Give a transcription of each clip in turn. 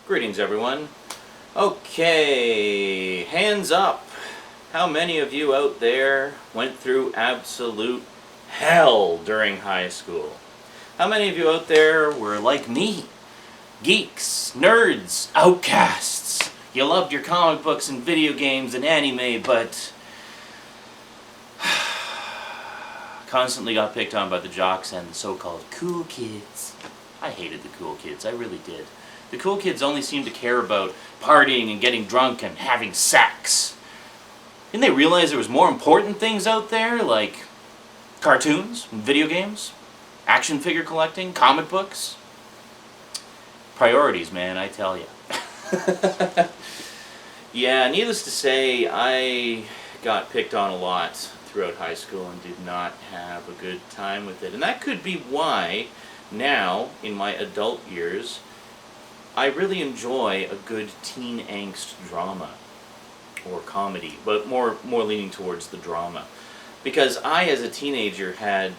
Greetings, everyone. Okay, hands up. How many of you out there went through absolute hell during high school? How many of you out there were like me? Geeks, nerds, outcasts. You loved your comic books and video games and anime, but constantly got picked on by the jocks and the so-called cool kids. I hated the cool kids, I really did. The cool kids only seemed to care about partying and getting drunk and having sex. Didn't they realize there was more important things out there, like cartoons, video games, action figure collecting, comic books? Priorities, man, I tell you. Yeah, needless to say, I got picked on a lot throughout high school and did not have a good time with it. And that could be why now, in my adult years, I really enjoy a good teen angst drama or comedy, but more leaning towards the drama. Because I, as a teenager, had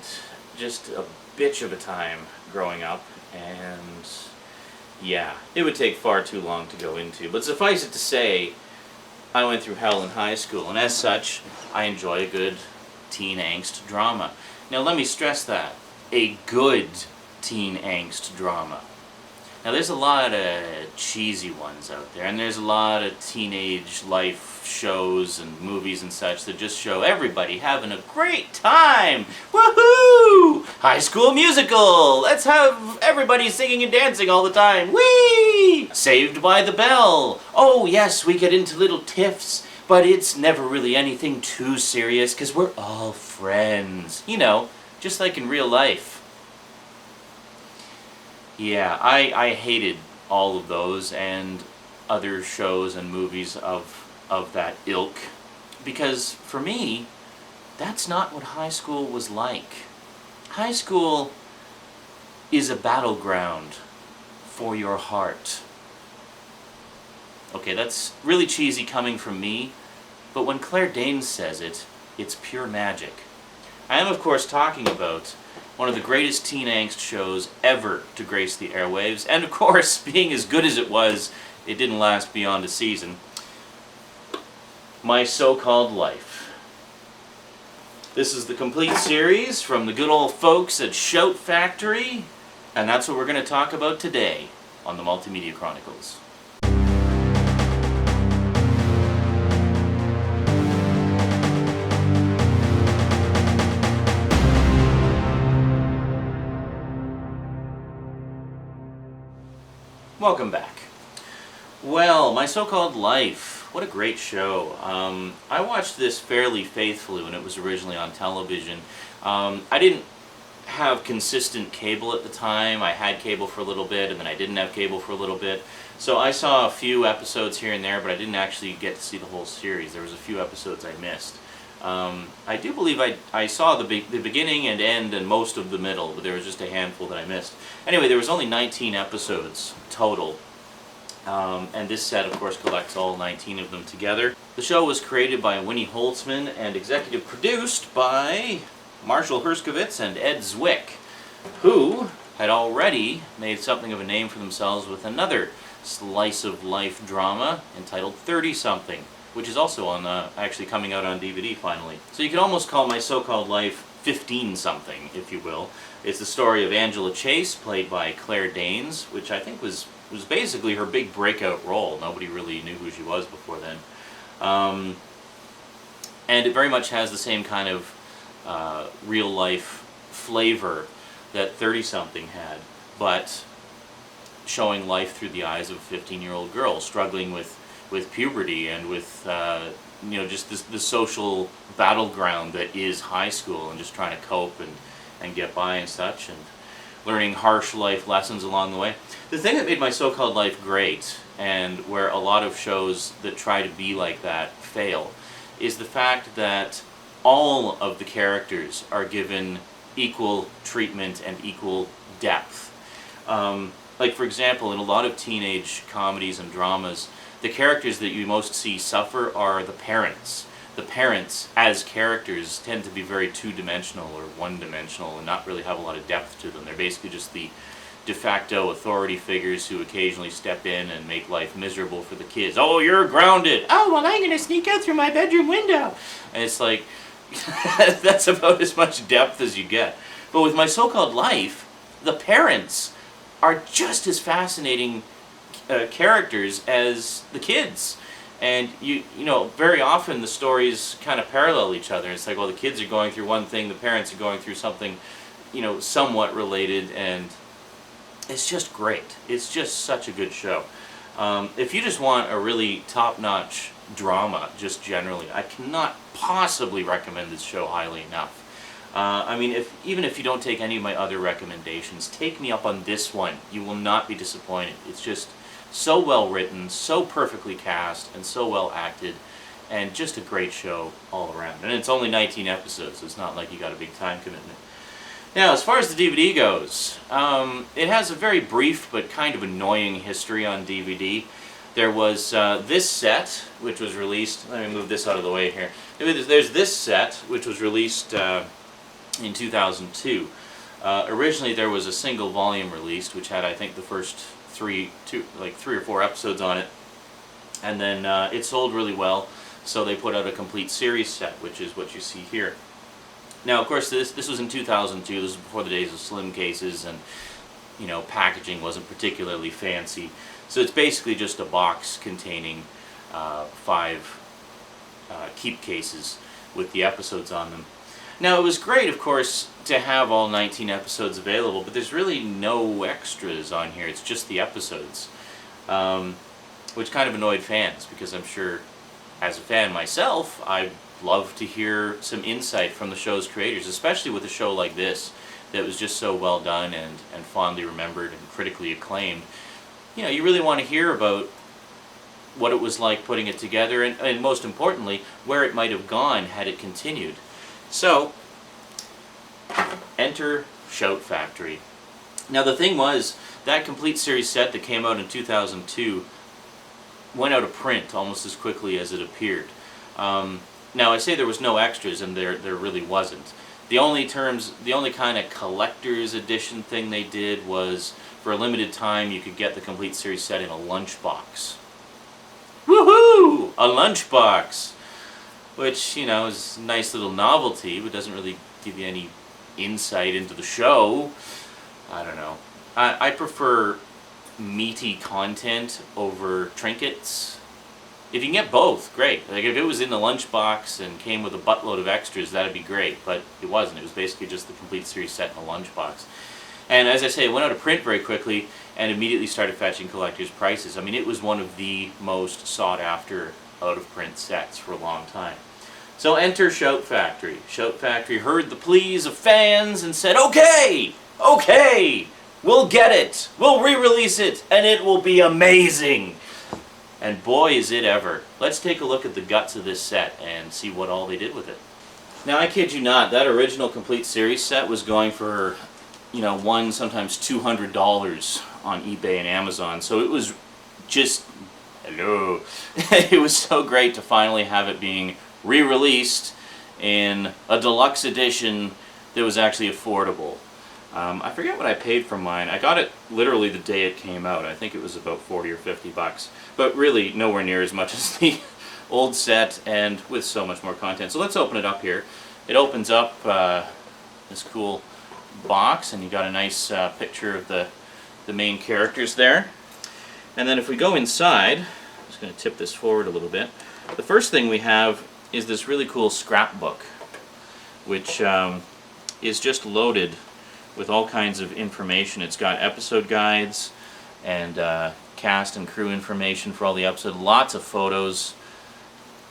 just a bitch of a time growing up, and yeah, it would take far too long to go into. But suffice it to say, I went through hell in high school, and as such, I enjoy a good teen angst drama. Now let me stress that. A good teen angst drama. Now there's a lot of cheesy ones out there, and there's a lot of teenage life shows and movies and such that just show everybody having a great time. Woohoo! High School Musical! Let's have everybody singing and dancing all the time. Whee! Saved by the Bell. Oh yes, we get into little tiffs, but it's never really anything too serious because we're all friends. You know, just like in real life. Yeah, I hated all of those and other shows and movies of that ilk, because for me, that's not what high school was like. High school is a battleground for your heart. Okay, that's really cheesy coming from me, but when Claire Danes says it, it's pure magic. I am, of course, talking about one of the greatest teen angst shows ever to grace the airwaves, and of course, being as good as it was, it didn't last beyond a season. My So-Called Life. This is the complete series from the good old folks at Shout Factory, and that's what we're going to talk about today on the Multimedia Chronicles. Welcome back. Well, My So-Called Life. What a great show. I watched this fairly faithfully when it was originally on television. I didn't have consistent cable at the time. I had cable for a little bit, and then I didn't have cable for a little bit. So I saw a few episodes here and there, but I didn't actually get to see the whole series. There was a few episodes I missed. I do believe I saw the beginning and end and most of the middle, but there was just a handful that I missed. Anyway, there was only 19 episodes total, and this set, of course, collects all 19 of them together. The show was created by Winnie Holtzman and executive produced by Marshall Herskovitz and Ed Zwick, who had already made something of a name for themselves with another slice-of-life drama entitled 30-something. Which is also on actually coming out on DVD finally. So you could almost call My So-Called Life 15-something, if you will. It's the story of Angela Chase, played by Claire Danes, which I think was basically her big breakout role. Nobody really knew who she was before then. And it very much has the same kind of real-life flavor that 30-something had, but showing life through the eyes of a 15-year-old girl struggling with puberty and with just the social battleground that is high school, and just trying to cope and get by and such, and learning harsh life lessons along the way. The thing that made My So-Called Life great, and where a lot of shows that try to be like that fail, is the fact that all of the characters are given equal treatment and equal depth. Like, for example, in a lot of teenage comedies and dramas, the characters that you most see suffer are the parents. The parents, as characters, tend to be very two-dimensional or one-dimensional and not really have a lot of depth to them. They're basically just the de facto authority figures who occasionally step in and make life miserable for the kids. Oh, you're grounded. Oh, well, I'm going to sneak out through my bedroom window. And it's like, that's about as much depth as you get. But with My So-Called Life, the parents are just as fascinating characters as the kids. And you know, very often the stories kind of parallel each other. It's like, well, the kids are going through one thing, the parents are going through something, you know, somewhat related, and it's just great. It's just such a good show. If you just want a really top-notch drama, just generally, I cannot possibly recommend this show highly enough. I mean, even if you don't take any of my other recommendations, take me up on this one. You will not be disappointed. It's just so well written, so perfectly cast, and so well acted, and just a great show all around. And it's only 19 episodes, so it's not like you got a big time commitment. Now, as far as the DVD goes, it has a very brief but kind of annoying history on DVD. There was this set, which was released, let me move this out of the way here. There's this set, which was released in 2002. Originally there was a single volume released, which had, I think, the first three or four episodes on it. And then it sold really well, so they put out a complete series set, which is what you see here. Now, of course, this was in 2002. This was before the days of slim cases, and you know, packaging wasn't particularly fancy. So it's basically just a box containing 5 keep cases with the episodes on them. Now, it was great, of course, to have all 19 episodes available, but there's really no extras on here. It's just the episodes, which kind of annoyed fans, because I'm sure, as a fan myself, I'd love to hear some insight from the show's creators, especially with a show like this that was just so well done and fondly remembered and critically acclaimed. You know, you really want to hear about what it was like putting it together, and most importantly, where it might have gone had it continued. So, enter Shout Factory. Now, the thing was, that complete series set that came out in 2002 went out of print almost as quickly as it appeared. Now, I say there was no extras, and there really wasn't. The only kind of collector's edition thing they did was, for a limited time, you could get the complete series set in a lunchbox. Woohoo! A lunchbox! Which, you know, is a nice little novelty, but doesn't really give you any insight into the show. I don't know. I prefer meaty content over trinkets. If you can get both, great. Like, if it was in the lunchbox and came with a buttload of extras, that'd be great. But it wasn't. It was basically just the complete series set in a lunchbox. And as I say, it went out of print very quickly and immediately started fetching collectors' prices. I mean, it was one of the most sought-after out-of-print sets for a long time. So enter Shout Factory. Shout Factory heard the pleas of fans and said, okay, we'll get it. We'll re-release it, and it will be amazing. And boy, is it ever. Let's take a look at the guts of this set and see what all they did with it. Now, I kid you not, that original complete series set was going for, you know, $100, sometimes $200 on eBay and Amazon. So it was just, hello. It was so great to finally have it being re-released in a deluxe edition that was actually affordable. I forget what I paid for mine. I got it literally the day it came out. I think it was about 40 or 50 bucks. But really nowhere near as much as the old set, and with so much more content. So let's open it up here. It opens up this cool box, and you got a nice picture of the main characters there. And then if we go inside, I'm just going to tip this forward a little bit. The first thing we have is this really cool scrapbook, which is just loaded with all kinds of information. It's got episode guides and cast and crew information for all the episodes, lots of photos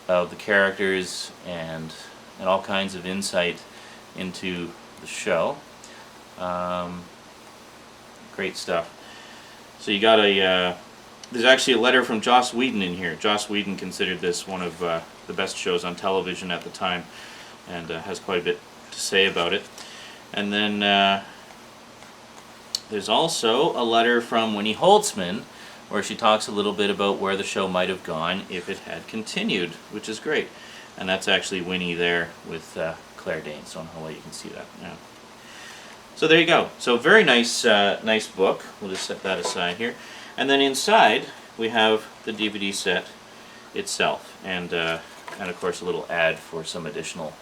of the characters, and all kinds of insight into the show. Great stuff. So you got there's actually a letter from Joss Whedon in here. Joss Whedon considered this one of the best shows on television at the time, and has quite a bit to say about it. And then there's also a letter from Winnie Holtzman, where she talks a little bit about where the show might have gone if it had continued, which is great. And that's actually Winnie there with Claire Danes, so on her way you can see that now. So there you go. So very nice, nice book. We'll just set that aside here. And then inside we have the DVD set itself, and of course a little ad for some additional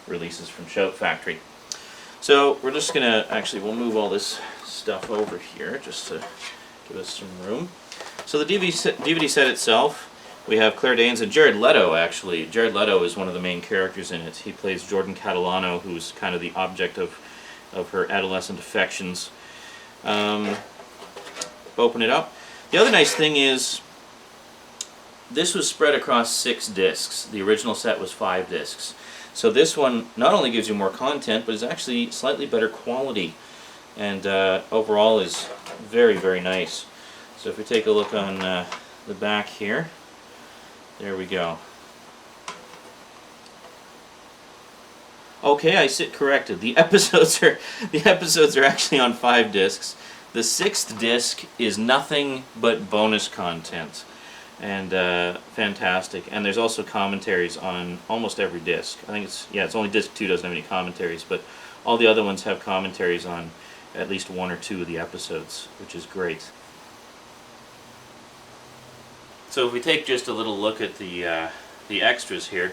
releases from Shout Factory. So we're just gonna we'll move all this stuff over here just to give us some room. So the DVD set itself, we have Claire Danes and Jared Leto. Actually, Jared Leto is one of the main characters in it. He plays Jordan Catalano, who's kind of the object of her adolescent affections. Open it up. The other nice thing is this was spread across 6 discs. The original set was 5 discs. So this one not only gives you more content, but is actually slightly better quality, and overall is very, very nice. So if we take a look on the back here, there we go. Okay, I sit corrected. The episodes are actually on 5 discs. The 6th disc is nothing but bonus content, and fantastic. And there's also commentaries on almost every disc. I think it's only disc 2 doesn't have any commentaries, but all the other ones have commentaries on at least 1 or 2 of the episodes, which is great. So if we take just a little look at the extras here,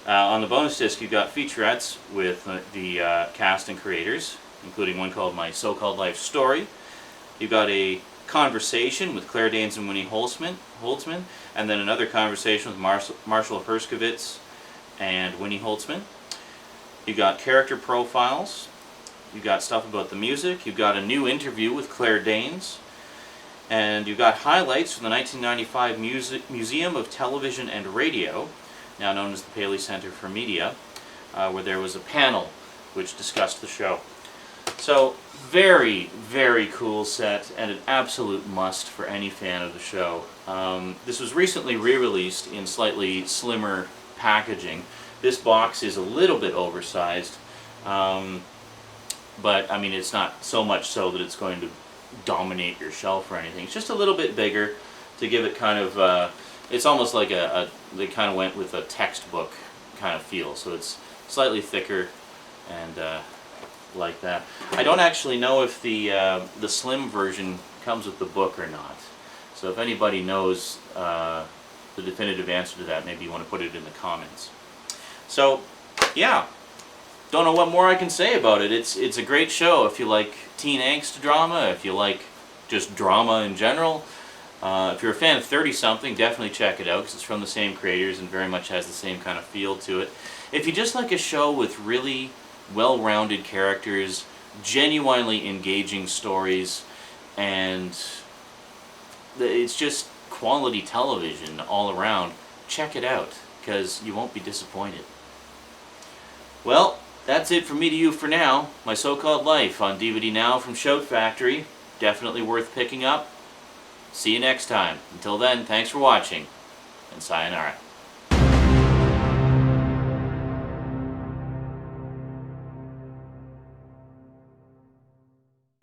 on the bonus disc you've got featurettes with the cast and creators, including one called My So-Called Life Story. You've got a conversation with Claire Danes and Winnie Holtzman, and then another conversation with Marshall Herskovitz and Winnie Holtzman. You've got character profiles. You've got stuff about the music. You've got a new interview with Claire Danes. And you've got highlights from the 1995 Museum of Television and Radio, now known as the Paley Center for Media, where there was a panel which discussed the show. So, very, very cool set, and an absolute must for any fan of the show. This was recently re-released in slightly slimmer packaging. This box is a little bit oversized, but I mean it's not so much so that it's going to dominate your shelf or anything. It's just a little bit bigger to give it kind of, it's almost like they kind of went with a textbook kind of feel, so it's slightly thicker and like that. I don't actually know if the slim version comes with the book or not, so if anybody knows the definitive answer to that, maybe you want to put it in the comments. So yeah, don't know what more I can say about it. It's a great show if you like teen angst drama, if you like just drama in general. If you're a fan of 30-something, definitely check it out, because it's from the same creators and very much has the same kind of feel to it. If you just like a show with really well-rounded characters, genuinely engaging stories, and it's just quality television all around, check it out, because you won't be disappointed. Well, that's it from me to you for now. My So-Called Life on DVD now from Shout Factory. Definitely worth picking up. See you next time. Until then, thanks for watching, and sayonara.